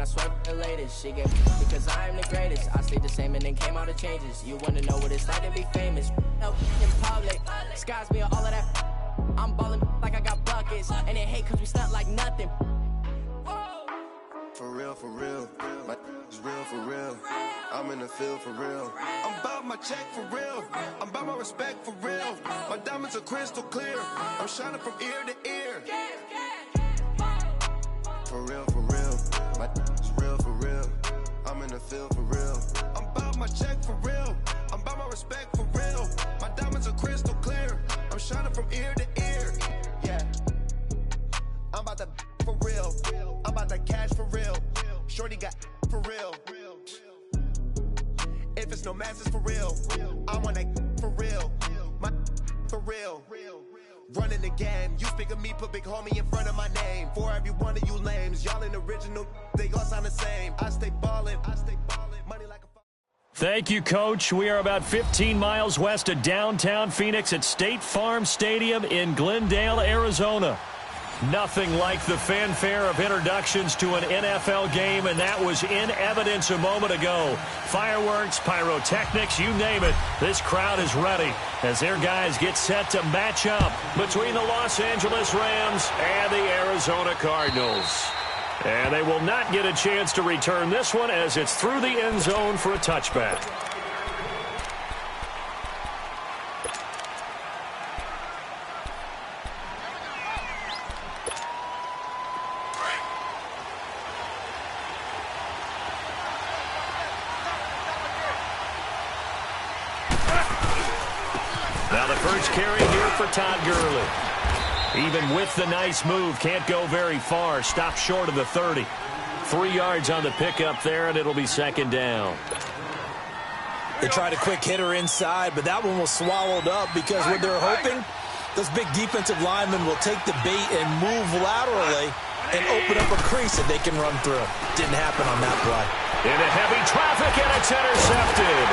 swear for the latest. She get because I am the greatest. I stayed the same and then came all the changes. You wanna know what it's like to be famous? No in public, skies me all of that. I'm ballin' like I got buckets, and they hate cause we stunt like nothing. For real, my is real for real. I'm in the field for real. I'm about my check for real. I'm about my respect for real. My diamonds are crystal clear. I'm shining from ear to ear. For real, my is real for real. I'm in the field for real. I'm about my check for real. I'm about my respect for real. My diamonds are crystal clear. I'm shining from ear to ear. Yeah. I'm about to for real. I'm about to cash for real. Shorty got for real. If it's no mass, it's for real. I want that for real. My for real. Running again. You speak of me, put big homie in front of my name. For every one of you lames, y'all in original, they all sound the same. I stay ballin'. Money like a... Thank you, Coach. We are about 15 miles west of downtown Phoenix at State Farm Stadium in Glendale, Arizona. Nothing like the fanfare of introductions to an NFL game, and that was in evidence a moment ago. Fireworks, pyrotechnics, you name it. This crowd is ready as their guys get set to match up between the Los Angeles Rams and the Arizona Cardinals. And they will not get a chance to return this one as it's through the end zone for a touchback. Now the first carry here for Todd Gurley. Even with the nice move, can't go very far. Stop short of the 30. 3 yards on the pickup there, and it'll be second down. They tried a quick hitter inside, but that one was swallowed up because what they're hoping, those big defensive linemen will take the bait and move laterally and open up a crease that they can run through. Didn't happen on that play. Into heavy traffic, and it's intercepted.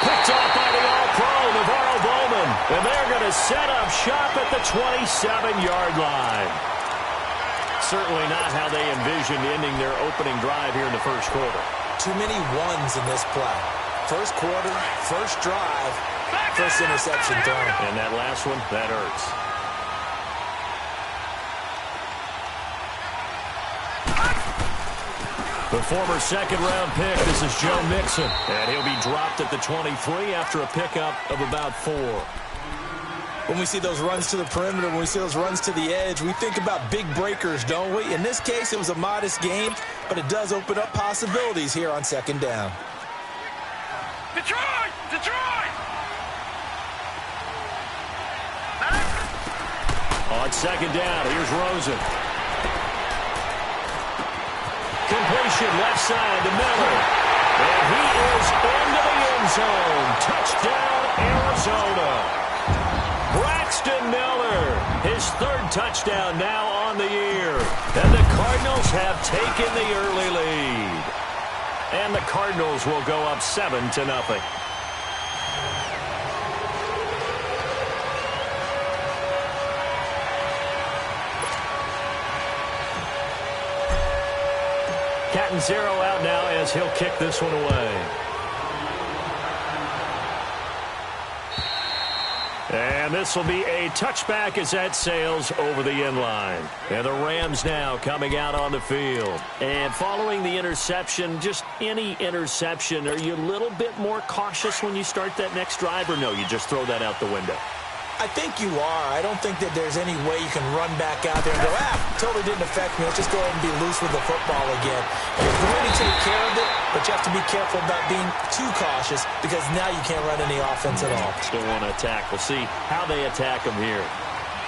Picked off by the All-Pro, Navarro Bowman. And they're going to set up shop at the 27-yard line. Certainly not how they envisioned ending their opening drive here in the first quarter. Too many ones in this play. First quarter, first drive, first interception thrown. And that last one, that hurts. The former second-round pick, this is Joe Mixon. And he'll be dropped at the 23 after a pickup of about 4. When we see those runs to the perimeter, when we see those runs to the edge, we think about big breakers, don't we? In this case, it was a modest gain, but it does open up possibilities here on second down. Detroit! On second down, here's Rosen. Completion left side to Miller. And he is into the end zone. Touchdown, Arizona. Braxton Miller, his 3rd touchdown now on the year. And the Cardinals have taken the early lead. And the Cardinals will go up 7-0. Catanzaro out now as he'll kick this one away. And this will be a touchback as that sails over the end line. And the Rams now coming out on the field. And following the interception, just any interception, are you a little bit more cautious when you start that next drive, or no, you just throw that out the window? I think you are. I don't think that there's any way you can run back out there and go, totally didn't affect me. Let's just go ahead and be loose with the football again. You're going to take care of it, but you have to be careful about being too cautious because now you can't run any offense at all. Still want to attack. We'll see how they attack them here.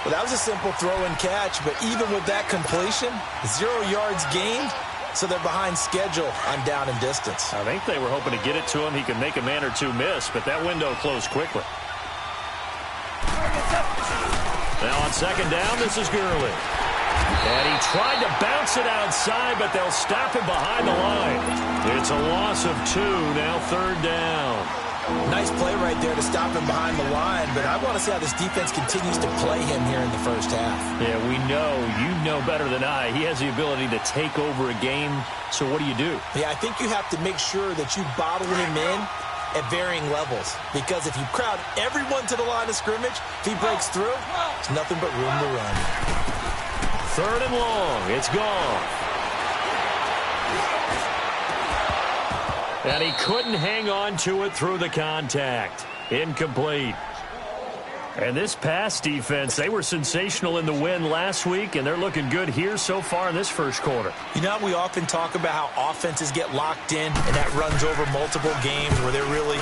Well, that was a simple throw and catch, but even with that completion, 0 yards gained, so they're behind schedule on down and distance. I think they were hoping to get it to him. He could make a man or two miss, but that window closed quickly. Now on second down, this is Gurley. And he tried to bounce it outside, but they'll stop him behind the line. It's a loss of 2, now 3rd down. Nice play right there to stop him behind the line, but I want to see how this defense continues to play him here in the first half. Yeah, we know, you know better than I, he has the ability to take over a game, so what do you do? Yeah, I think you have to make sure that you bottle him in at varying levels, because if you crowd everyone to the line of scrimmage, if he breaks through, there's nothing but room to run. 3rd and long, it's gone. And he couldn't hang on to it through the contact. Incomplete. And this pass defense, they were sensational in the win last week, and they're looking good here so far in this first quarter. You know, we often talk about how offenses get locked in, and that runs over multiple games where they're really,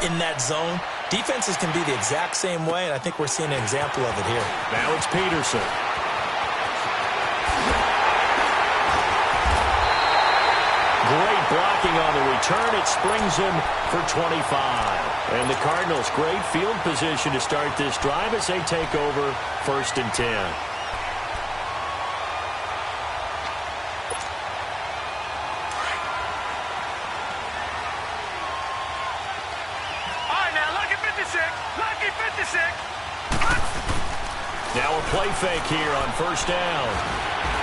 in that zone. Defenses can be the exact same way, and I think we're seeing an example of it here. Now it's Peterson. Great blocking on the return. It springs him for 25. And the Cardinals, great field position to start this drive as they take over 1st and 10. All right, now, lucky 56. Lucky 56. Now a play fake here on 1st down.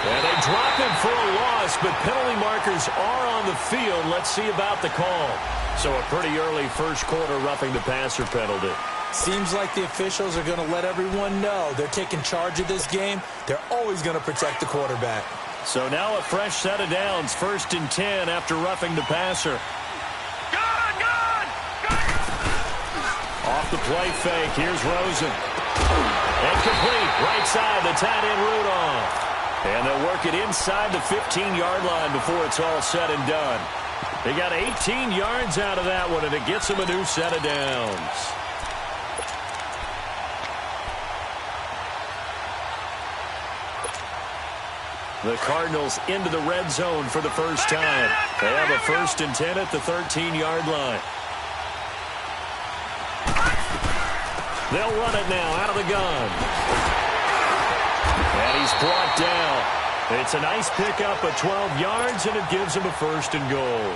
And they drop him for a loss, but penalty markers are on the field. Let's see about the call. So a pretty early first quarter roughing the passer penalty. Seems like the officials are going to let everyone know they're taking charge of this game. They're always going to protect the quarterback. So now a fresh set of downs, 1st and 10 after roughing the passer. Good. Off the play fake, here's Rosen. Incomplete, right side, the tight end Rudolph. And they'll work it inside the 15-yard line before it's all said and done. They got 18 yards out of that one, and it gets them a new set of downs. The Cardinals into the red zone for the first time. They have a 1st and 10 at the 13-yard line. They'll run it now out of the gun. And he's brought down. It's a nice pickup of 12 yards, and it gives him a 1st and goal.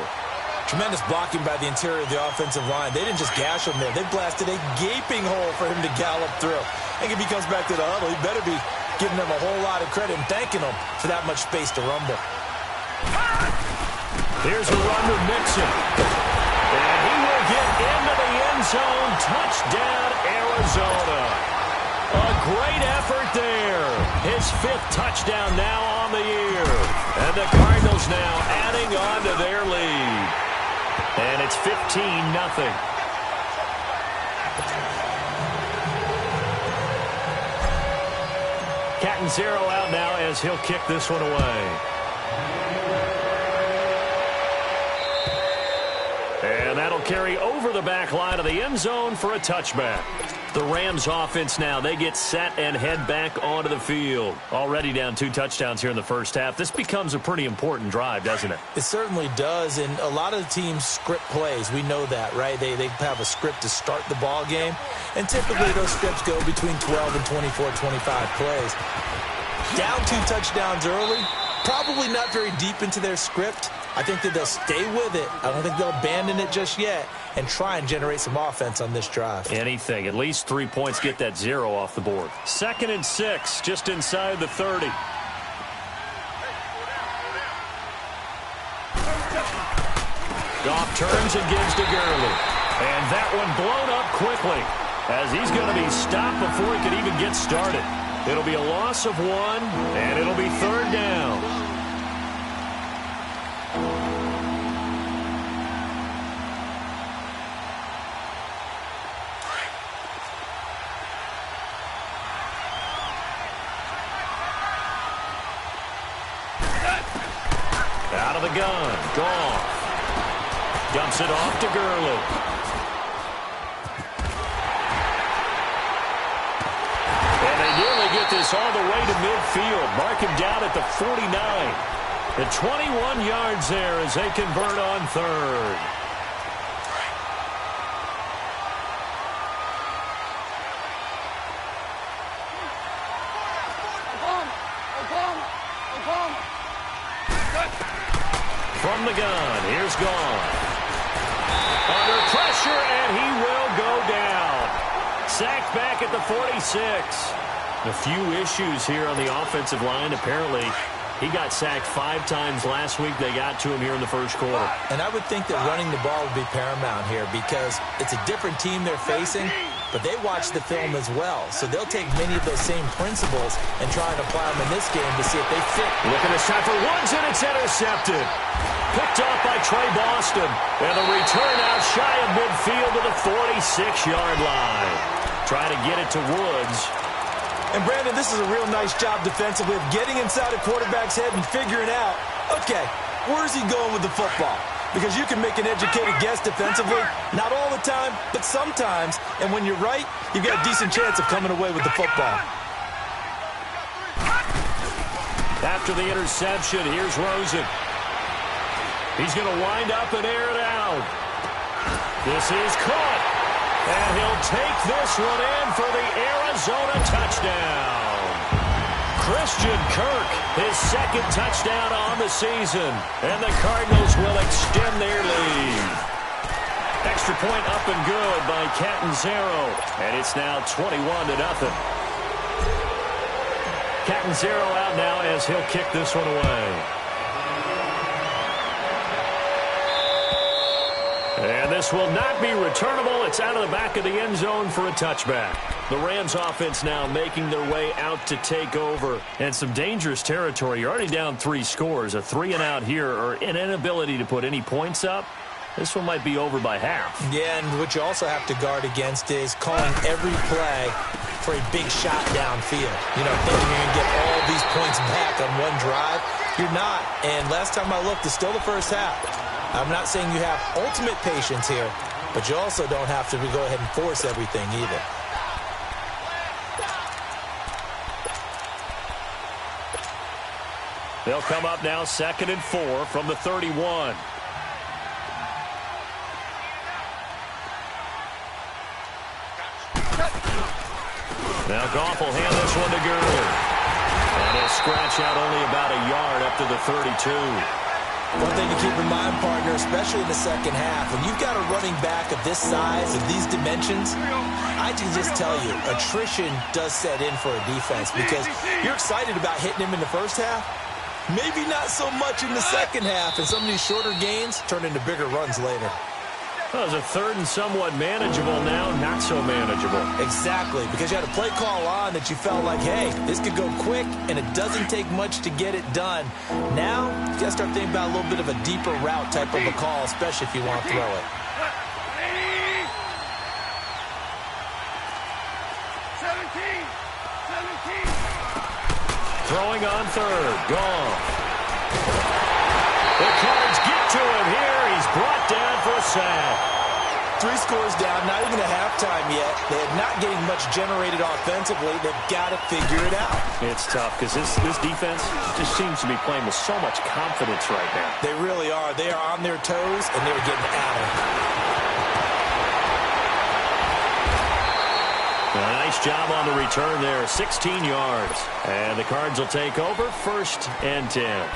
Tremendous blocking by the interior of the offensive line. They didn't just gash him there. They blasted a gaping hole for him to gallop through. I think if he comes back to the huddle, he better be giving them a whole lot of credit and thanking them for that much space to rumble. Here's a run with Mixon. And he will get into the end zone. Touchdown, Arizona. A great effort there. His 5th touchdown now on the year. And the Cardinals now adding on to their lead. And it's 15-0. Catanzaro out now as he'll kick this one away. And that'll carry over the back line of the end zone for a touchback. The Rams offense now, they get set and head back onto the field. Already down 2 touchdowns here in the first half. This becomes a pretty important drive, doesn't it? It certainly does, and a lot of the teams script plays. We know that, right? They have a script to start the ball game, and typically those scripts go between 12 and 24, 25 plays. Down 2 touchdowns early, probably not very deep into their script. I think that they'll stay with it. I don't think they'll abandon it just yet and try and generate some offense on this drive. Anything. At least 3 points, get that 0 off the board. 2nd and 6, just inside the 30. Goff turns and gives to Gurley. And that one blown up quickly as he's going to be stopped before he could even get started. It'll be a loss of 1, and it'll be 3rd down. Out of the gun, Goff. Dumps it off to Gurley. And they nearly get this all the way to midfield. Mark him down at the 49. The 21 yards there as they convert on 3rd. From the gun, here's Goff. Under pressure. pressure, and he will go down. Sacked back at the 46. A few issues here on the offensive line. Apparently, he got sacked 5 times last week. They got to him here in the first quarter. And I would think that running the ball would be paramount here because it's a different team they're facing, but they watch the film as well. So they'll take many of those same principles and try and apply them in this game to see if they fit. Look at this shot for Woods, and it's intercepted. Picked off by Trey Boston. And the return out shy of midfield to the 46-yard line. Try to get it to Woods. And, Brandon, this is a real nice job defensively of getting inside a quarterback's head and figuring out, okay, where's he going with the football? Because you can make an educated guess defensively, not all the time, but sometimes. And when you're right, you've got a decent chance of coming away with the football. After the interception, here's Rosen. He's going to wind up and air it out. This is caught. And he'll take this one in for the Arizona touchdown. Christian Kirk, his second touchdown on the season. And the Cardinals will extend their lead. Extra point up and good by Catanzaro. And it's now 21-0. Catanzaro out now as he'll kick this one away. And this will not be returnable. It's out of the back of the end zone for a touchback. The Rams offense now making their way out to take over. And some dangerous territory. You're already down 3 scores. A 3-and-out here or an inability to put any points up. This one might be over by half. Yeah, and what you also have to guard against is calling every play for a big shot downfield. You know, thinking you're going to get all these points back on one drive. You're not. And last time I looked, it's still the first half. I'm not saying you have ultimate patience here, but you also don't have to go ahead and force everything either. They'll come up now 2nd and 4 from the 31. Now Goff will hand this one to Gurley. And he'll scratch out only about a yard up to the 32. One thing to keep in mind, partner, especially in the second half, when you've got a running back of this size, of these dimensions, I can just tell you, attrition does set in for a defense because you're excited about hitting him in the first half. Maybe not so much in the second half, and some of these shorter gains turn into bigger runs later. Well, it was a 3rd and somewhat manageable now, not so manageable. Exactly, because you had a play call on that you felt like, hey, this could go quick, and it doesn't take much to get it done. Now, you got to start thinking about a little bit of a deeper route type of a call, especially if you want to throw it. 17. Throwing on 3rd, gone. The Cards get to him here. He's brought down for a sack. 3 scores down, not even a halftime yet. They're not getting much generated offensively. They've got to figure it out. It's tough because this defense just seems to be playing with so much confidence right now. They really are. They are on their toes, and they're getting at it. A nice job on the return there, 16 yards. And the Cards will take over 1st and 10.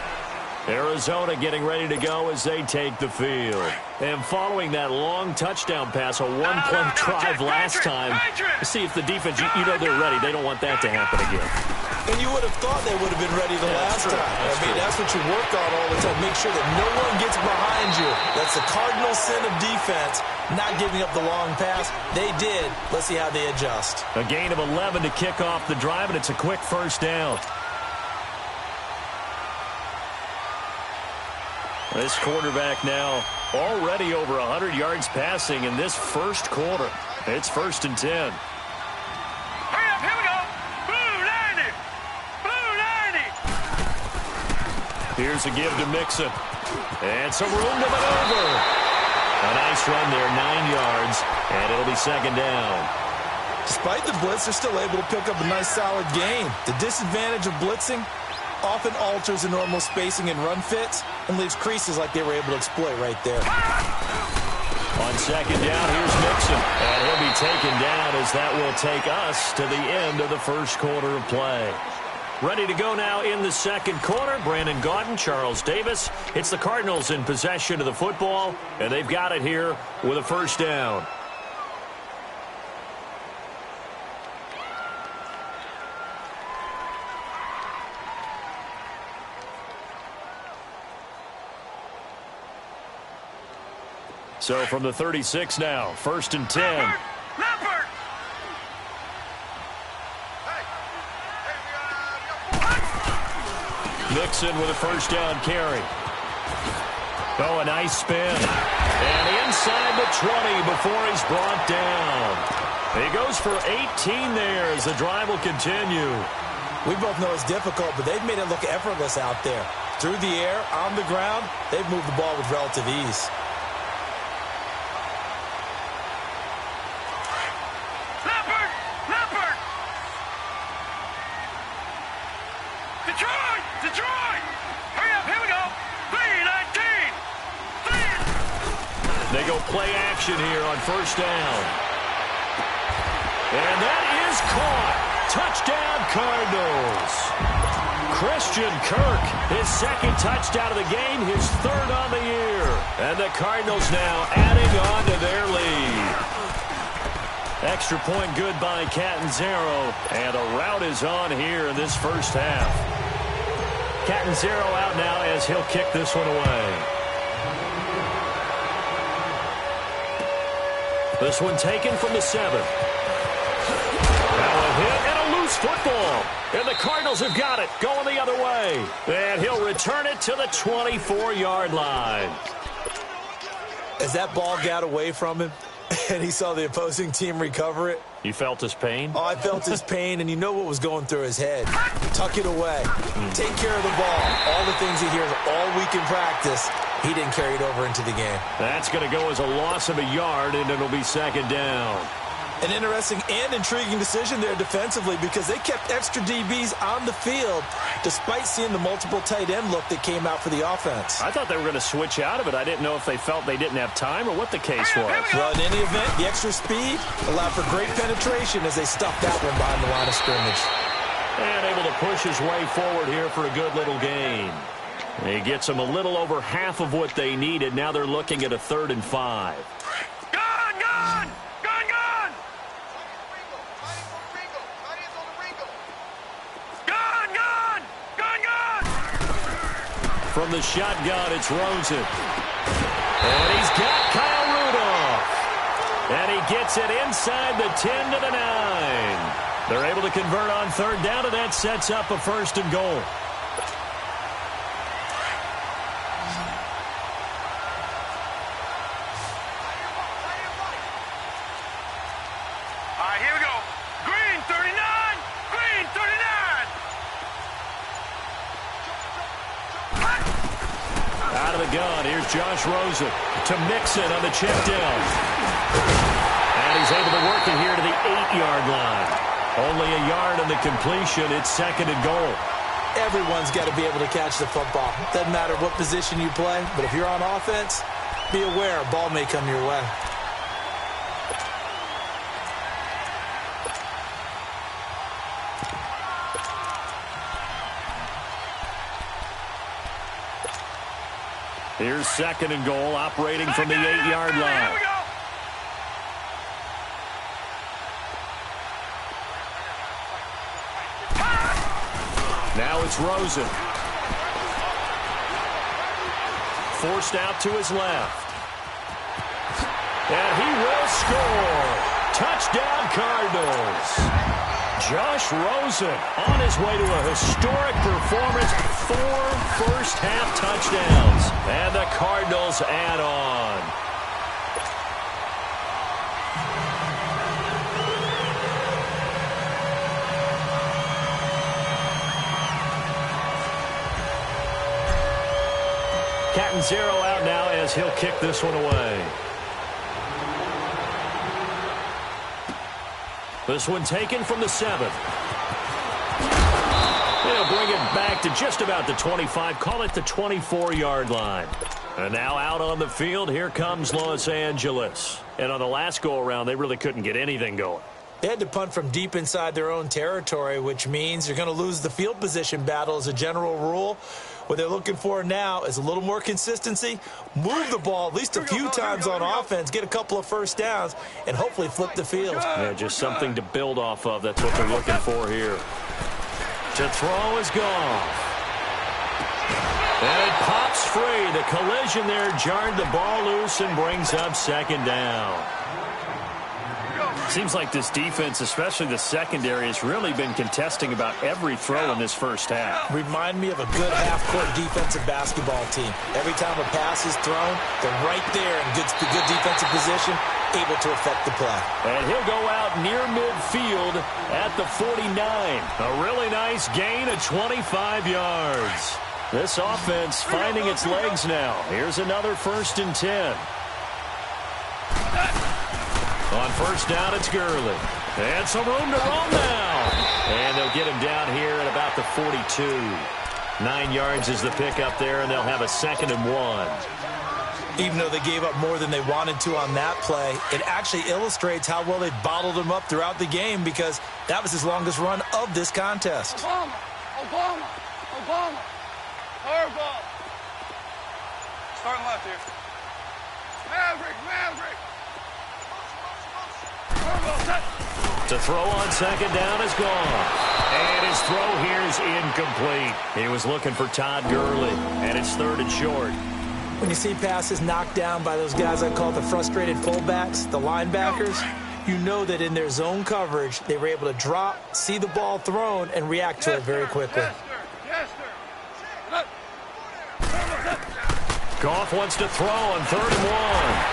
Arizona getting ready to go as they take the field. And following that long touchdown pass, a one-play drive last time, to see if the defense, you know they're ready. They don't want that to happen again. And you would have thought they would have been ready the last time. That's what you work on all the time. Make sure that no one gets behind you. That's the cardinal sin of defense, not giving up the long pass. They did. Let's see how they adjust. A gain of 11 to kick off the drive, and it's a quick 1st down. This quarterback now already over 100 yards passing in this first quarter. It's 1st and 10. Hurry up, here we go. Blue 90. Blue 90. Here's a give to Mixon. And some room to maneuver. A nice run there, 9 yards, and it'll be 2nd down. Despite the blitz, they're still able to pick up a nice solid gain. The disadvantage of blitzing often alters the normal spacing and run fits and leaves creases like they were able to exploit right there. On 2nd down, here's Mixon. And he'll be taken down as that will take us to the end of the first quarter of play. Ready to go now in the second quarter. Brandon Gaudin, Charles Davis. It's the Cardinals in possession of the football, and they've got it here with a first down. So from the 36 now, 1st and 10. Mixon with a first down carry. Oh, a nice spin. And inside the 20 before he's brought down. He goes for 18 there as the drive will continue. We both know it's difficult, but they've made it look effortless out there. Through the air, on the ground, they've moved the ball with relative ease. They go play action here on first down. And that is caught. Touchdown, Cardinals. Christian Kirk, his second touchdown of the game, his third on the year. And the Cardinals now adding on to their lead. Extra point good by Catanzaro. And a rout is on here in this first half. Catanzaro out now as he'll kick this one away. This one taken from the 7. Now a hit and a loose football. And the Cardinals have got it, going the other way. And he'll return it to the 24-yard line. As that ball got away from him and he saw the opposing team recover it. You felt his pain? Oh, I felt his pain, and you know what was going through his head. Tuck it away. Take care of the ball. All the things he hears all week in practice, he didn't carry it over into the game. That's going to go as a loss of a yard, and it'll be second down. An interesting and intriguing decision there defensively because they kept extra DBs on the field despite seeing the multiple tight end look that came out for the offense. I thought they were going to switch out of it. I didn't know if they felt they didn't have time or what the case was. Well, in any event, the extra speed allowed for great penetration as they stuffed that one behind the line of scrimmage. And able to push his way forward here for a good little gain. He gets them a little over half of what they needed. Now they're looking at a 3rd and 5. From the shotgun, it's Rosen. And he's got Kyle Rudolph. And he gets it inside the 10 to the 9. They're able to convert on 3rd down, and that sets up a 1st and goal. Here we go. Green 39. Green 39. Out of the gun, here's Josh Rosen to Mixon on the check down. And he's able to work it here to the 8-yard line. Only a yard on the completion. It's 2nd and goal. Everyone's got to be able to catch the football. Doesn't matter what position you play, but if you're on offense, be aware a ball may come your way. Here's 2nd and goal, operating from the 8-yard line. Here we go. Now it's Rosen. Forced out to his left. And he will score. Touchdown, Cardinals. Josh Rosen on his way to a historic performance. 4 first-half touchdowns. And the Cardinals add on. Catanzaro out now as he'll kick this one away. This one taken from the 7. They'll bring it back to just about the 25. Call it the 24-yard line. And now out on the field, here comes Los Angeles. And on the last go-around, they really couldn't get anything going. They had to punt from deep inside their own territory, which means you're going to lose the field position battle as a general rule. What they're looking for now is a little more consistency, move the ball at least a few times on offense, get a couple of first downs, and hopefully flip the field. Yeah, just something to build off of. That's what they're looking for here. To throw is gone. And it pops free. The collision there jarred the ball loose and brings up second down. Seems like this defense, especially the secondary, has really been contesting about every throw in this first half. Remind me of a good half-court defensive basketball team. Every time a pass is thrown, they're right there in good defensive position, able to affect the play. And he'll go out near midfield at the 49. A really nice gain of 25 yards. This offense finding its legs now. Here's another 1st and 10. On first down, it's Gurley. And some room to roam now. And they'll get him down here at about the 42. 9 yards is the pickup there, and they'll have a 2nd and 1. Even though they gave up more than they wanted to on that play, it actually illustrates how well they bottled him up throughout the game, because that was his longest run of this contest. Obama. Fireball. Starting left here. Maverick. To throw on 2nd down is gone. And his throw here is incomplete. He was looking for Todd Gurley, and it's 3rd and short. When you see passes knocked down by those guys I call the frustrated fullbacks, the linebackers, you know that in their zone coverage, they were able to drop, see the ball thrown, and react to it very quickly. Yes, sir. Goff wants to throw on 3rd and 1.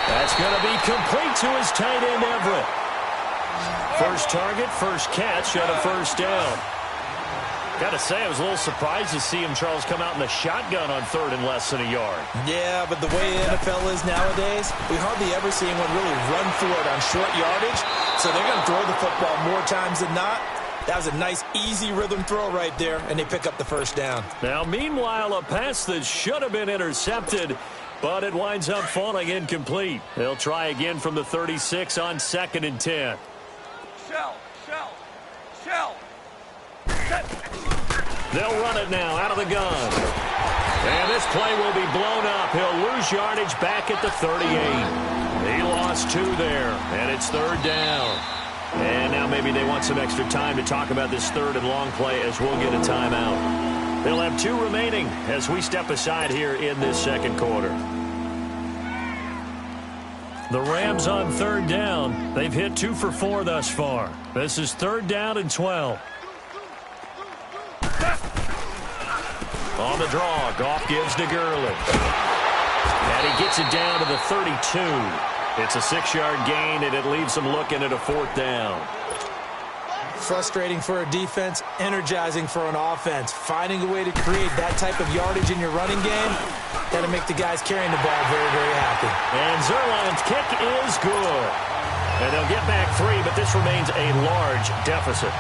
That's going to be complete to his tight end, Everett. First target, first catch, and a 1st down. Got to say, I was a little surprised to see him, Charles, come out in the shotgun on 3rd and less than a yard. Yeah, but the way the NFL is nowadays, we hardly ever see anyone really run for it on short yardage, so they're going to throw the football more times than not. That was a nice, easy rhythm throw right there, and they pick up the 1st down. Now, meanwhile, a pass that should have been intercepted, but it winds up falling incomplete. They'll try again from the 36 on 2nd and 10. Shell. They'll run it now out of the gun. And this play will be blown up. He'll lose yardage back at the 38. He lost 2 there, and it's 3rd down. And now maybe they want some extra time to talk about this 3rd and long play, as we'll get a timeout. They'll have 2 remaining as we step aside here in this 2nd quarter. The Rams on 3rd down. They've hit 2 for 4 thus far. This is 3rd down and 12. On the draw, Goff gives to Gurley. And he gets it down to the 32. It's a 6-yard gain, and it leaves them looking at a 4th down. Frustrating for a defense, energizing for an offense. Finding a way to create that type of yardage in your running game, that'll make the guys carrying the ball very, very happy. And Zerline's kick is good. And they'll get back 3, but this remains a large deficit.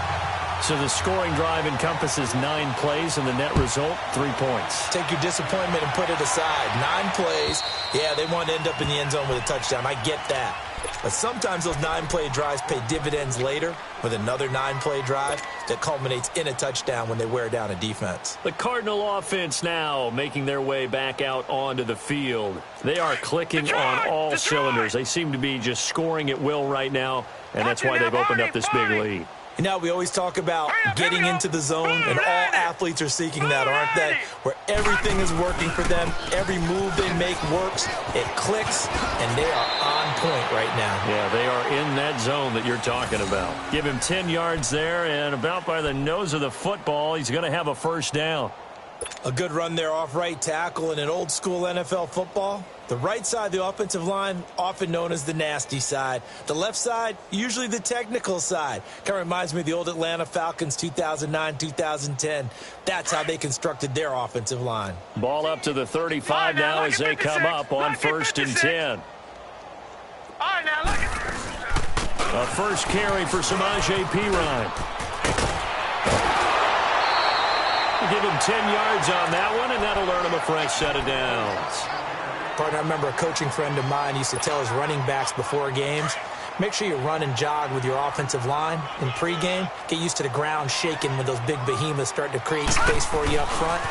So the scoring drive encompasses 9 plays, and the net result, 3 points. Take your disappointment and put it aside. 9 plays. Yeah, they want to end up in the end zone with a touchdown. I get that. But sometimes those 9-play drives pay dividends later with another 9-play drive that culminates in a touchdown when they wear down a defense. The Cardinal offense now making their way back out onto the field. They are clicking on all cylinders. They seem to be just scoring at will right now, and that's why they've opened up this big lead. You know, we always talk about getting into the zone, and all athletes are seeking that, aren't they? Where everything is working for them, every move they make works, it clicks, and they are on point right now. Yeah, they are in that zone that you're talking about. Give him 10 yards there, and about by the nose of the football, he's going to have a 1st down. A good run there off right tackle in an old-school NFL football. The right side of the offensive line, often known as the nasty side. The left side, usually the technical side. Kind of reminds me of the old Atlanta Falcons 2009-2010. That's how they constructed their offensive line. Ball up to the 35 now as they come up on 1st and 10. A first carry for Samaje Perine. Give him 10 yards on that one, and that'll earn him a fresh set of downs. Partner, I remember a coaching friend of mine used to tell his running backs before games, Make sure you run and jog with your offensive line in pregame. Get used to the ground shaking when those big behemoths start to create space for you up front.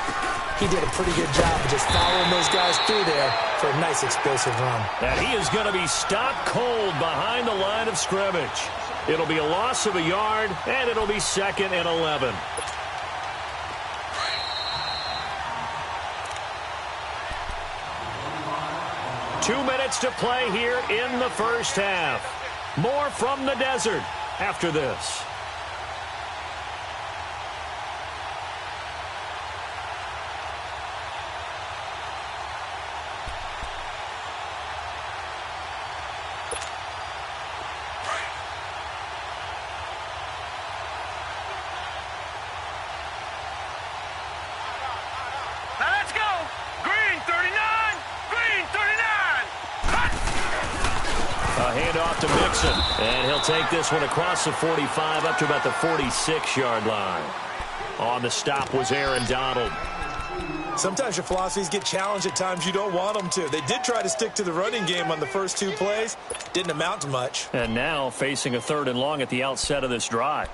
He did a pretty good job of just following those guys through there for a nice explosive run. And he is going to be stopped cold behind the line of scrimmage. It'll be a loss of a yard, and it'll be 2nd and 11. Two minutes to play here in the first half. More from the desert after this. Handoff to Mixon, and he'll take this one across the 45 up to about the 46-yard line. On the stop was Aaron Donald. Sometimes your philosophies get challenged at times you don't want them to. They did try to stick to the running game on the first 2 plays. Didn't amount to much. And now facing a 3rd and long at the outset of this drive.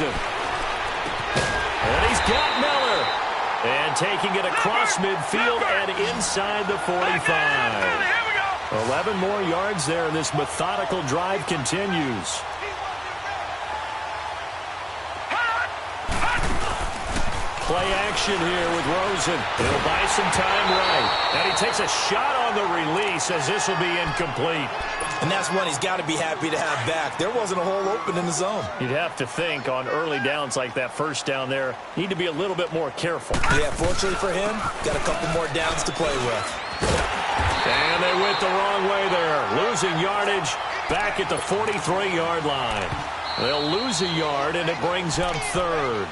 And he's got Miller. And taking it across midfield and inside the 45. 11 more yards there, and this methodical drive continues. Play action here with Rosen. He'll buy some time right. And he takes a shot on the release as this will be incomplete. And that's one he's got to be happy to have back. There wasn't a hole open in the zone. You'd have to think on early downs like that first down there, need to be a little bit more careful. Yeah, fortunately for him, got a couple more downs to play with. And they went the wrong way there. Losing yardage back at the 43-yard line. They'll lose a yard, and it brings up 3rd.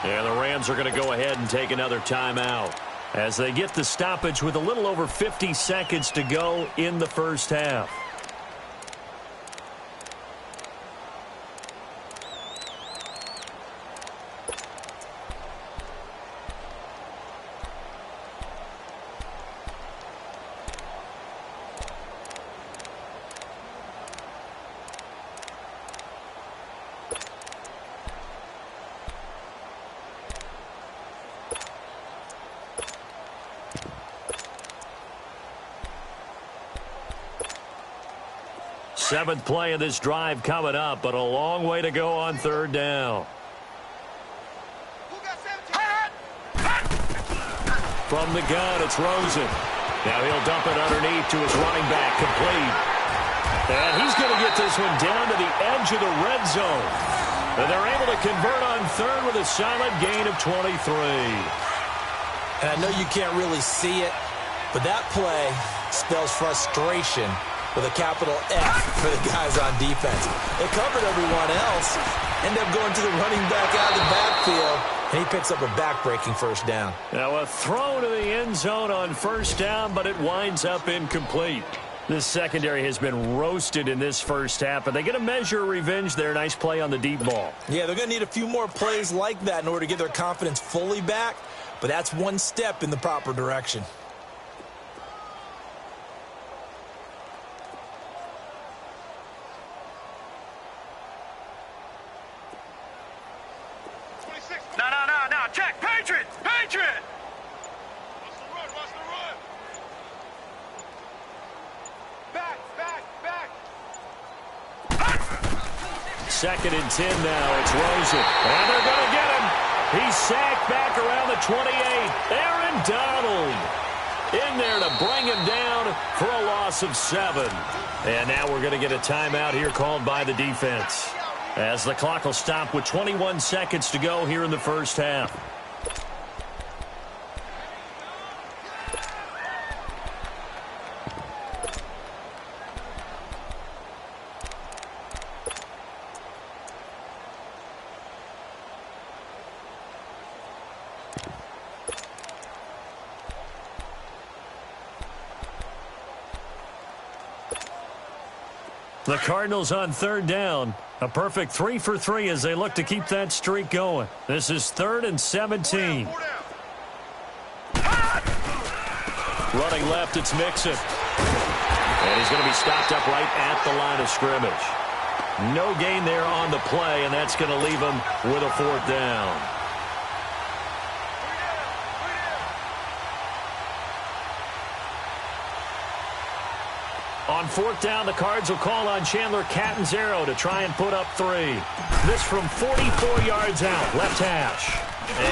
And the Rams are going to go ahead and take another timeout as they get the stoppage with a little over 50 seconds to go in the first half. Seventh play of this drive coming up, but a long way to go on 3rd down. From the gun, it's Rosen. Now he'll dump it underneath to his running back, complete. And he's going to get this one down to the edge of the red zone. And they're able to convert on 3rd with a solid gain of 23. And I know you can't really see it, but that play spells frustration with a capital F for the guys on defense. They covered everyone else, end up going to the running back out of the backfield, and he picks up a back-breaking first down. Now a throw to the end zone on 1st down, but it winds up incomplete. This secondary has been roasted in this first half, but they get a measure of revenge there. Nice play on the deep ball. Yeah, they're going to need a few more plays like that in order to get their confidence fully back, but that's one step in the proper direction. No, check. Patriot! Watch the run. Back. 2nd and 10 now. It's Rosen. And they're going to get him. He's sacked back around the 28. Aaron Donald in there to bring him down for a loss of 7. And now we're going to get a timeout here called by the defense, as the clock will stop with 21 seconds to go here in the first half. The Cardinals on third down. A perfect 3 for 3 as they look to keep that streak going. This is 3rd and 17. Running left, it's Mixon. And he's going to be stopped up right at the line of scrimmage. No gain there on the play, and that's going to leave him with a 4th down. On 4th down, the Cards will call on Chandler Catanzaro to try and put up 3. This from 44 yards out, left hash.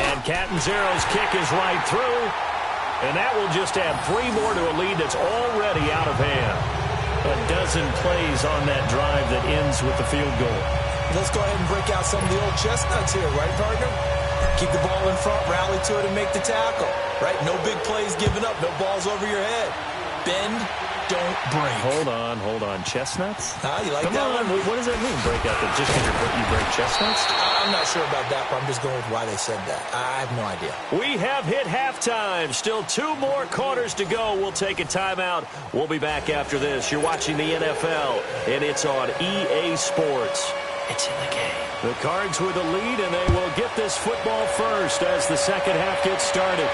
And Catanzaro's kick is right through. And that will just add 3 more to a lead that's already out of hand. A dozen plays on that drive that ends with the field goal. Let's go ahead and break out some of the old chestnuts here, right, partner? Keep the ball in front, rally to it, and make the tackle, right? No big plays given up, no balls over your head. Bend, don't break. Hold on. Chestnuts? You like Come that on. one? What does that mean, break out? Just because you break chestnuts? I'm not sure about that, but I'm just going with why they said that. I have no idea. We have hit halftime. Still 2 more quarters to go. We'll take a timeout. We'll be back after this. You're watching the NFL, and it's on EA Sports. It's in the game. The Cards with the lead, and they will get this football first as the second half gets started.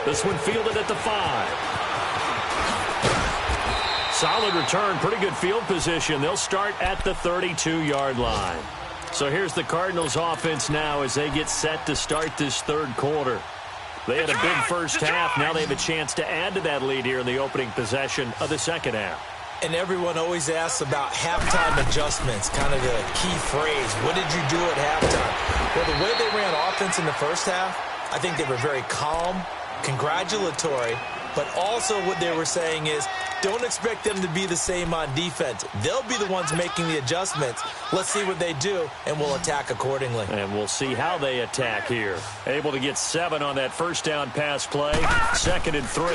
This one fielded at the 5. Solid return, pretty good field position. They'll start at the 32-yard line. So here's the Cardinals offense now as they get set to start this 3rd quarter. They had a big first half. Now they have a chance to add to that lead here in the opening possession of the second half. And everyone always asks about halftime adjustments, kind of the key phrase. What did you do at halftime? Well, the way they ran offense in the first half, I think they were very calm, congratulatory, but also what they were saying is, don't expect them to be the same on defense. They'll be the ones making the adjustments. Let's see what they do, and we'll attack accordingly. And we'll see how they attack here. Able to get 7 on that first down pass play. 2nd and 3.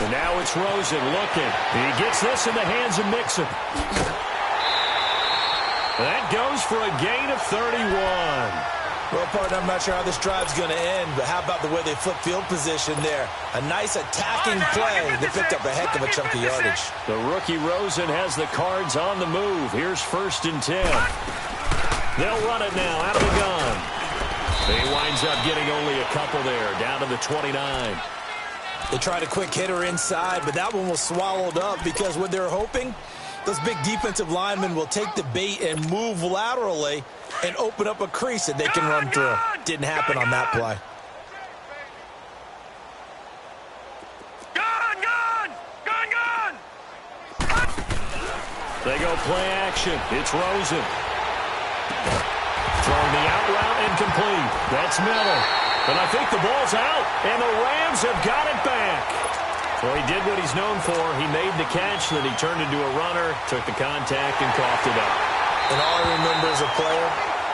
And now it's Rosen looking. He gets this in the hands of Mixon. That goes for a gain of 31. Well, partner, I'm not sure how this drive's going to end, but how about the way they flip field position there? A nice attacking play. They picked up a heck of a chunk of yardage. The rookie Rosen has the Cards on the move. Here's 1st and 10. They'll run it now out of the gun. He winds up getting only a couple there, down to the 29. They tried a quick hitter inside, but that one was swallowed up because what they're hoping, those big defensive linemen will take the bait and move laterally and open up a crease that they can run through. Didn't happen on that play. Gun! They go play action. It's Rosen. Throwing the out route incomplete. That's Miller. And I think the ball's out, and the Rams have got it back. Well, he did what he's known for. He made the catch, then he turned into a runner, took the contact, and coughed it up. And all I remember as a player,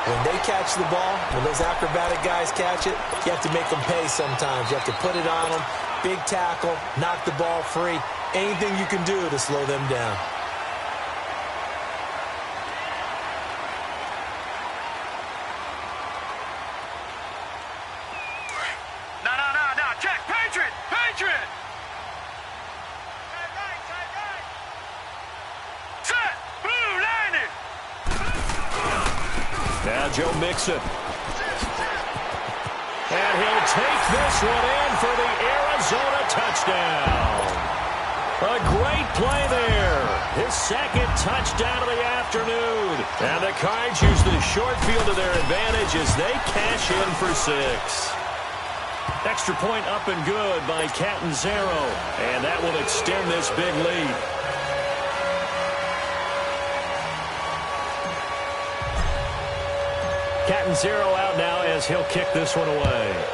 when they catch the ball, when those acrobatic guys catch it, you have to make them pay sometimes. You have to put it on them, big tackle, knock the ball free, anything you can do to slow them down. No, check, Patriot! Set, blue, landing! Now Joe Mixon. And he'll take this one in for the Arizona touchdown. A great play there. His 2nd touchdown of the afternoon. And the Cards use the short field to their advantage as they cash in for 6. Extra point up and good by Catanzaro. And that will extend this big lead. Catanzaro out now as he'll kick this one away.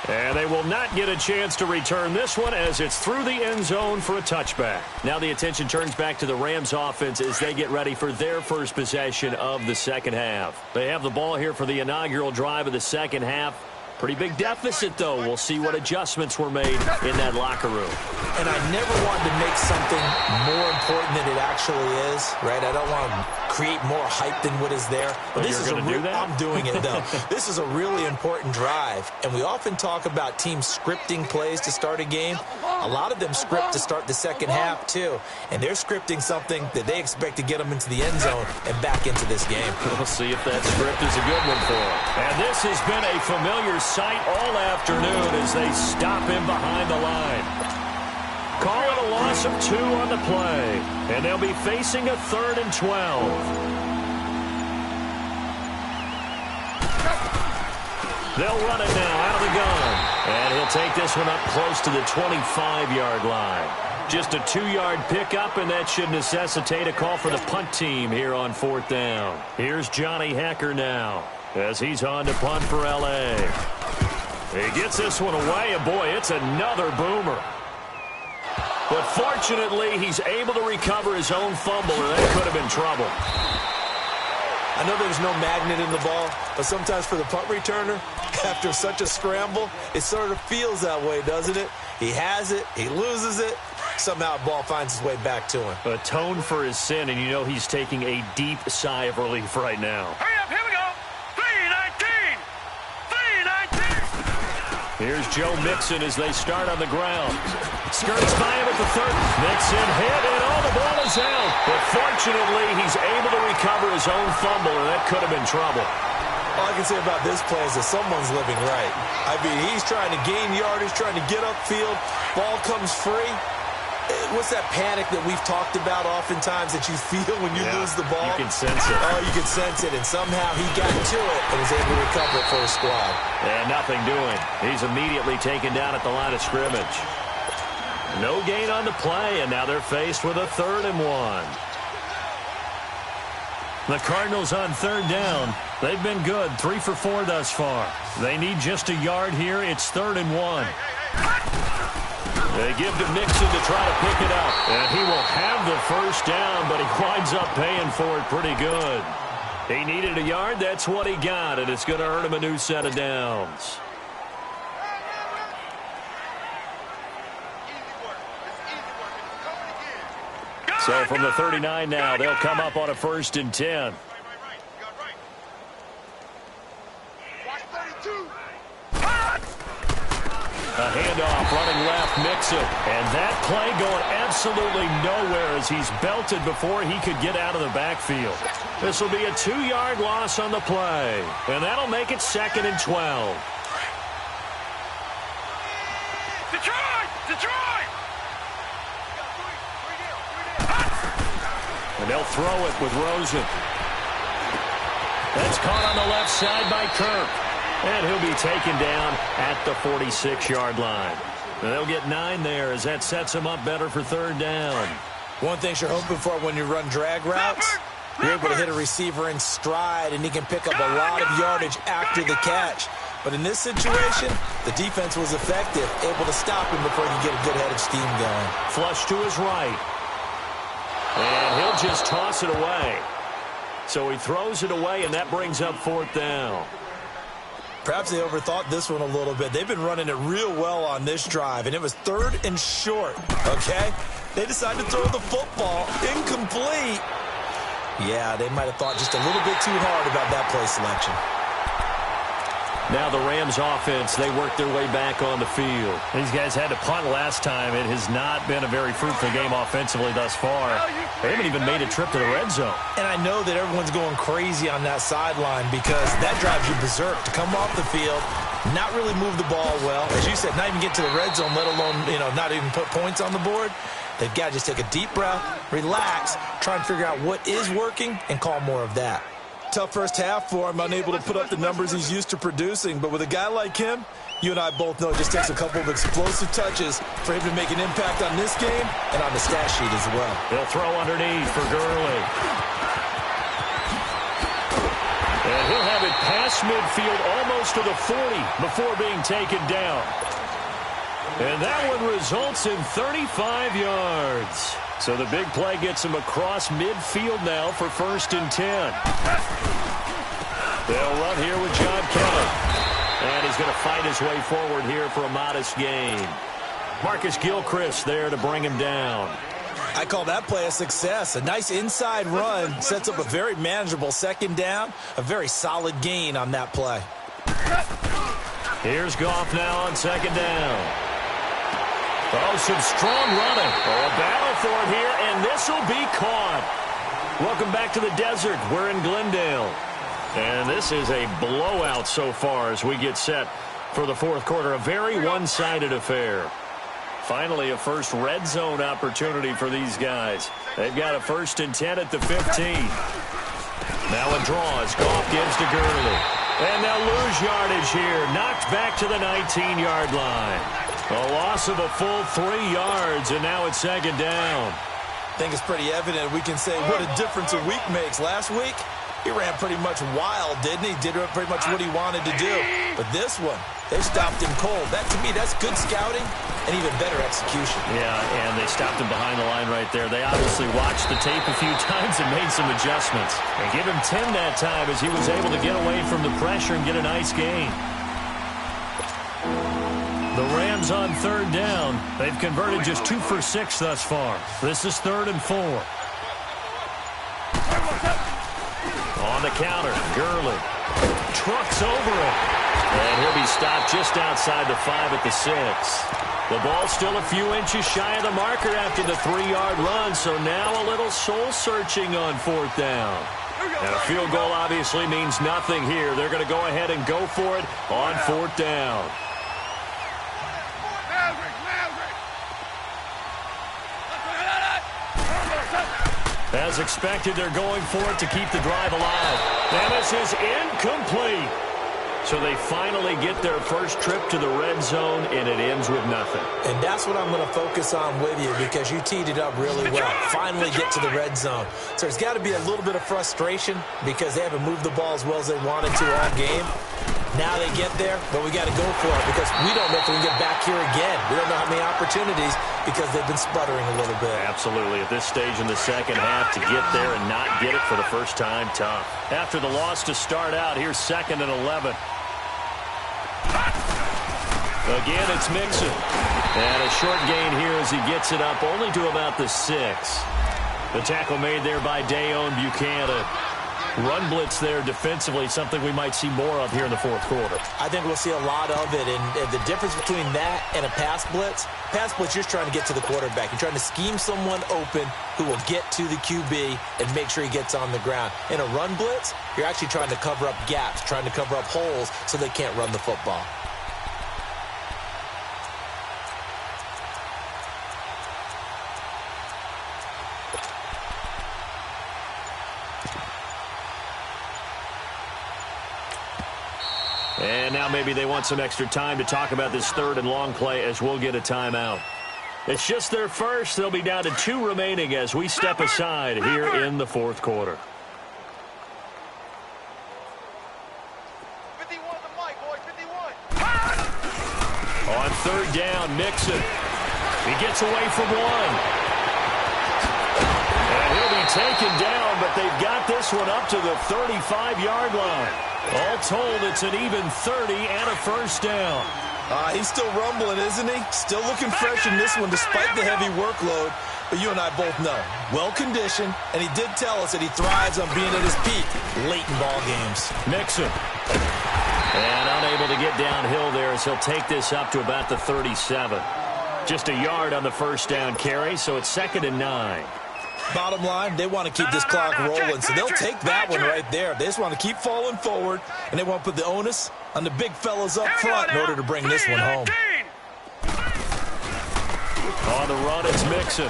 And they will not get a chance to return this one as it's through the end zone for a touchback. Now the attention turns back to the Rams offense as they get ready for their first possession of the second half. They have the ball here for the inaugural drive of the second half. Pretty big deficit, though. We'll see what adjustments were made in that locker room. And I never wanted to make something more important than it actually is, right? I don't want to create more hype than what is there. But this is do that? I'm doing it, though. This is a really important drive, and we often talk about teams scripting plays to start a game. A lot of them script to start the second half, too, and they're scripting something that they expect to get them into the end zone and back into this game. We'll see if that script is a good one for them. And this has been a familiar sight all afternoon as they stop him behind the line. Call it a loss of 2 on the play, and they'll be facing a 3rd and 12. They'll run it now out of the gun, and he'll take this one up close to the 25-yard line. Just a 2-yard pickup, and that should necessitate a call for the punt team here on 4th down. Here's Johnny Hecker now as he's on to punt for L.A. He gets this one away, and boy, it's another boomer. But fortunately, he's able to recover his own fumble, or that could have been trouble. I know there's no magnet in the ball, but sometimes for the punt returner, after such a scramble, it sort of feels that way, doesn't it? He has it, he loses it, somehow the ball finds its way back to him. Atone for his sin, and you know he's taking a deep sigh of relief right now. Hurry up, here we go. 3:19. 3:19. Here's Joe Mixon as they start on the ground. Skirts by him at the 30. Mixon hit, and the ball is out. But fortunately, he's able to recover his own fumble, and that could have been trouble. All I can say about this play is that someone's living right. I mean, he's trying to gain yardage, trying to get upfield. Ball comes free. What's that panic that we've talked about oftentimes that you feel when you lose the ball? You can sense it. Oh, you can sense it, and somehow he got to it and was able to recover it for his squad. And nothing doing. He's immediately taken down at the line of scrimmage. No gain on the play, and now they're faced with a 3rd and 1. The Cardinals on 3rd down. They've been good, 3 for 4 thus far. They need just a yard here. It's 3rd and 1. They give to Mixon to try to pick it up. And he will have the first down, but he winds up paying for it pretty good. He needed a yard. That's what he got, and it's going to earn him a new set of downs. So from the 39 now, they'll come up on a 1st and 10. A handoff running left, Mixon. And that play going absolutely nowhere as he's belted before he could get out of the backfield. This will be a 2-yard loss on the play. And that'll make it 2nd and 12. Detroit! Detroit! And they'll throw it with Rosen. That's caught on the left side by Kirk. And he'll be taken down at the 46-yard line. And they'll get 9 there as that sets him up better for 3rd down. One thing you're hoping for when you run drag routes, you're able to hit a receiver in stride, and he can pick up a lot of yardage after the catch. But in this situation, the defense was effective, able to stop him before he could get a good head of steam going. Flush to his right. And he'll just toss it away. So he throws it away, and that brings up 4th down. Perhaps they overthought this one a little bit. They've been running it real well on this drive, and it was 3rd and short, okay? They decided to throw the football incomplete. Yeah, they might have thought just a little bit too hard about that play selection. Now the Rams offense, they work their way back on the field. These guys had to punt last time. It has not been a very fruitful game offensively thus far. They haven't even made a trip to the red zone. And I know that everyone's going crazy on that sideline because that drives you berserk to come off the field, not really move the ball well. As you said, not even get to the red zone, let alone, not even put points on the board. They've got to just take a deep breath, relax, try and figure out what is working, and call more of that. Tough first half for him, unable to put up the numbers he's used to producing. But with a guy like him, you and I both know it just takes a couple of explosive touches for him to make an impact on this game and on the stat sheet as well. They'll throw underneath for Gurley. And he'll have it past midfield almost to the 40 before being taken down. And that one results in 35 yards. So the big play gets him across midfield now for 1st and 10. They'll run here with John Kelly. And he's going to fight his way forward here for a modest gain. Marcus Gilchrist there to bring him down. I call that play a success. A nice inside run sets up a very manageable second down, a very solid gain on that play. Here's Goff now on second down. Oh, some strong running. Oh, a battle for it here, and this will be caught. Welcome back to the desert. We're in Glendale. And this is a blowout so far as we get set for the fourth quarter. A very one-sided affair. Finally, a first red zone opportunity for these guys. They've got a 1st and 10 at the 15. Now a draw as Goff gives to Gurley. And they'll lose yardage here. Knocked back to the 19-yard line. A loss of a full 3 yards, and now it's second down. I think it's pretty evident. We can say what a difference a week makes. Last week, he ran pretty much wild, didn't he? Did pretty much what he wanted to do. But this one, they stopped him cold. That, to me, that's good scouting and even better execution. Yeah, and they stopped him behind the line right there. They obviously watched the tape a few times and made some adjustments. And give him 10 that time as he was able to get away from the pressure and get a nice gain. The Rams on third down. They've converted just 2 for 6 thus far. This is 3rd and 4. On the counter, Gurley trucks over it. And he'll be stopped just outside the 5 at the 6. The ball's still a few inches shy of the marker after the 3-yard run, so now a little soul-searching on 4th down. And a field goal obviously means nothing here. They're going to go ahead and go for it on 4th down. As expected, they're going for it to keep the drive alive. And this is incomplete. So they finally get their first trip to the red zone, and it ends with nothing. And that's what I'm going to focus on with you because you teed it up really well. Finally get to the red zone. So there's got to be a little bit of frustration because they haven't moved the ball as well as they wanted to all game. Now they get there, but we got to go for it because we don't know if we can get back here again. We don't know how many opportunities because they've been sputtering a little bit. Absolutely. At this stage in the second half, to get there and not get it for the first time, tough. After the loss to start out, here's 2nd and 11. Again, it's Mixon. And a short gain here as he gets it up only to about the 6. The tackle made there by Dayon Buchanan. Run blitz there defensively, something we might see more of here in the fourth quarter. I think we'll see a lot of it, and the difference between that and a pass blitz, you're just trying to get to the quarterback. You're trying to scheme someone open who will get to the QB and make sure he gets on the ground. In a run blitz, you're actually trying to cover up gaps, trying to cover up holes so they can't run the football. And now maybe they want some extra time to talk about this 3rd and long play as we'll get a timeout. It's just their first. They'll be down to 2 remaining as we step aside here in the fourth quarter. 51 the mic, boys, 51. On 3rd down, Mixon. He gets away from 1. And he'll be taken down, but they've got this one up to the 35-yard line. All told, it's an even 30 and a first down. He's still rumbling, isn't he? Still looking fresh in this one despite the heavy workload. But you and I both know, well-conditioned, and he did tell us that he thrives on being at his peak late in ball games. Mixon. And unable to get downhill there as he'll take this up to about the 37. Just a yard on the first down carry, so it's 2nd and 9. Bottom line, they want to keep this clock rolling, so they'll take that one right there. They just want to keep falling forward, and they want to put the onus on the big fellas up front in order to bring this one home. On the run, it's Mixon.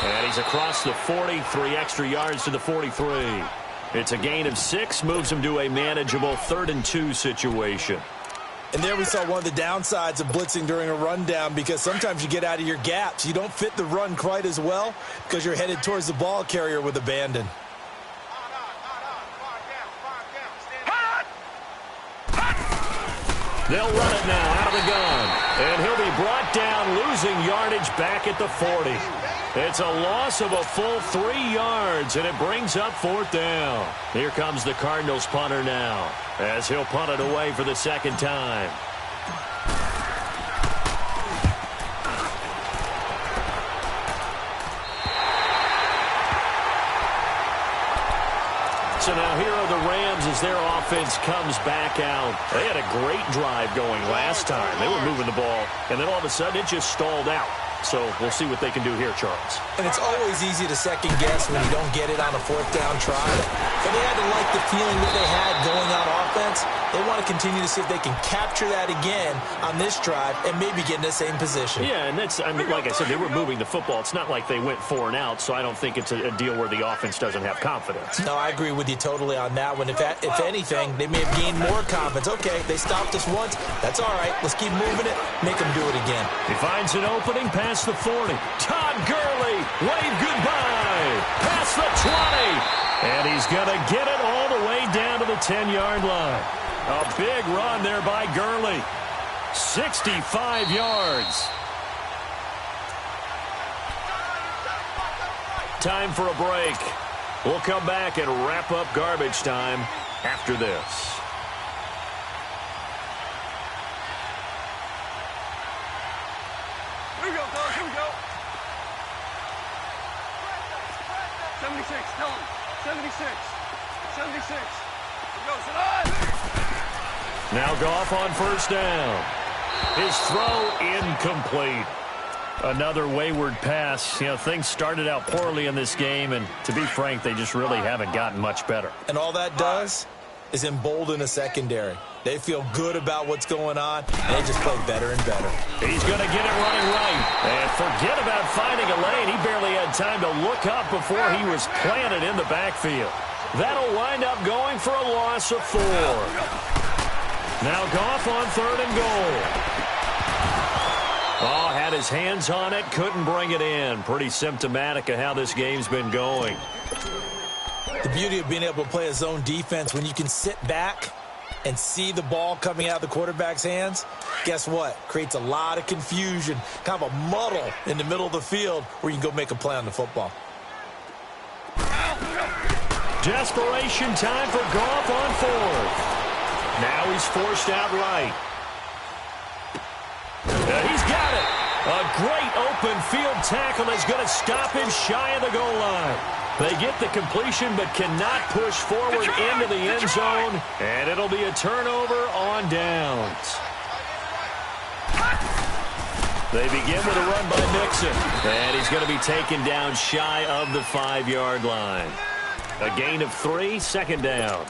And he's across the 40, 3 extra yards to the 43. It's a gain of 6, moves him to a manageable 3rd and 2 situation. And there we saw one of the downsides of blitzing during a rundown because sometimes you get out of your gaps. You don't fit the run quite as well because you're headed towards the ball carrier with abandon. They'll run it now out of the gun. And he'll be brought down, losing yardage back at the 40. It's a loss of a full 3 yards, and it brings up 4th down. Here comes the Cardinals punter now, as he'll punt it away for the 2nd time. Now here are the Rams as their offense comes back out. They had a great drive going last time. They were moving the ball, and then all of a sudden it just stalled out. So we'll see what they can do here, Charles. And it's always easy to second guess when you don't get it on a fourth down try. But they had to like the feeling that they had going on offense. They want to continue to see if they can capture that again on this drive and maybe get in the same position. Yeah, and that's, I mean, like I said, they were moving the football. It's not like they went 4 and out, so I don't think it's a deal where the offense doesn't have confidence. No, I agree with you totally on that one. If anything, they may have gained more confidence. Okay, they stopped us once. That's all right. Let's keep moving it. Make them do it again. He finds an opening past the 40. Todd Gurley, wave goodbye. Past the 20. And he's going to get it all the way down to the 10-yard line. A big run there by Gurley. 65 yards. Time for a break. We'll come back and wrap up garbage time after this. Here we go, fellas. Here we go. 76. Tell him. 76. 76. Here we go. Sit on. Now Goff on first down. His throw incomplete. Another wayward pass. You know, things started out poorly in this game, and to be frank, they just really haven't gotten much better. And all that does is embolden a secondary. They feel good about what's going on, and they just play better and better. He's going to get it running right. And forget about finding a lane. He barely had time to look up before he was planted in the backfield. That'll wind up going for a loss of 4. Now Goff on 3rd and goal. Oh, had his hands on it, couldn't bring it in. Pretty symptomatic of how this game's been going. The beauty of being able to play a zone defense when you can sit back and see the ball coming out of the quarterback's hands, guess what? Creates a lot of confusion, kind of a muddle in the middle of the field where you can go make a play on the football. Desperation time for Goff on 4th. Now he's forced out right. He's got it. A great open field tackle is going to stop him shy of the goal line. They get the completion but cannot push forward into the end zone, and it'll be a turnover on downs. They begin with a run by Mixon, and he's going to be taken down shy of the 5-yard line. A gain of 3, 2nd down.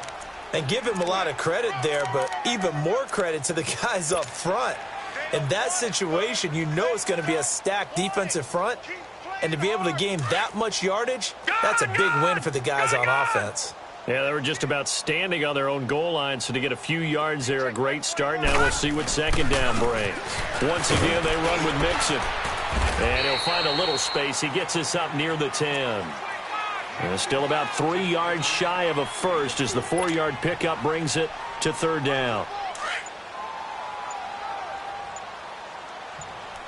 And give him a lot of credit there, but even more credit to the guys up front. In that situation, you know it's going to be a stacked defensive front. And to be able to gain that much yardage, that's a big win for the guys on offense. Yeah, they were just about standing on their own goal line, so to get a few yards there, a great start. Now we'll see what 2nd down brings. Once again, they run with Mixon. And he'll find a little space. He gets us up near the 10. And still about 3 yards shy of a first as the 4-yard pickup brings it to 3rd down.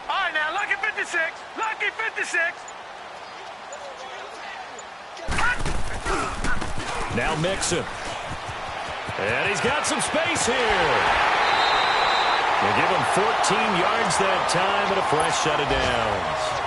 All right, now, lucky 56. Lucky 56. Now Mixon. And he's got some space here. They give him 14 yards that time and a fresh set of downs.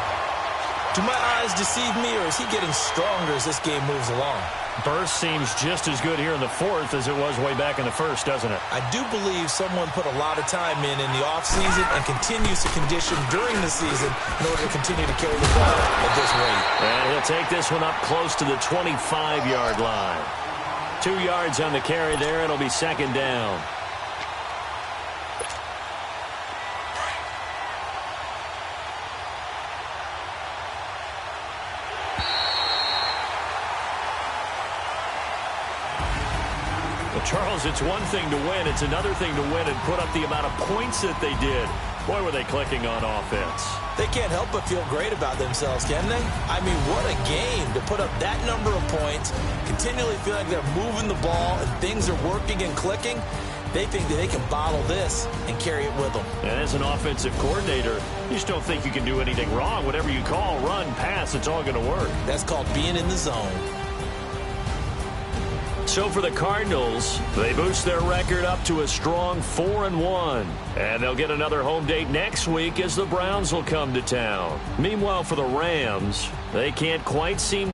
Do my eyes deceive me, or is he getting stronger as this game moves along? Burst seems just as good here in the 4th as it was way back in the 1st, doesn't it? I do believe someone put a lot of time in the offseason and continues to condition during the season in order to continue to carry the ball at this rate. And he'll take this one up close to the 25-yard line. 2 yards on the carry there. It'll be 2nd down. Charles, it's one thing to win. It's another thing to win and put up the amount of points that they did. Boy, were they clicking on offense. They can't help but feel great about themselves, can they? I mean, what a game to put up that number of points, continually feel like they're moving the ball and things are working and clicking. They think that they can bottle this and carry it with them. And as an offensive coordinator, you just don't think you can do anything wrong. Whatever you call, run, pass, it's all going to work. That's called being in the zone. So for the Cardinals, they boost their record up to a strong 4-1. And they'll get another home date next week as the Browns will come to town. Meanwhile, for the Rams, they can't quite seem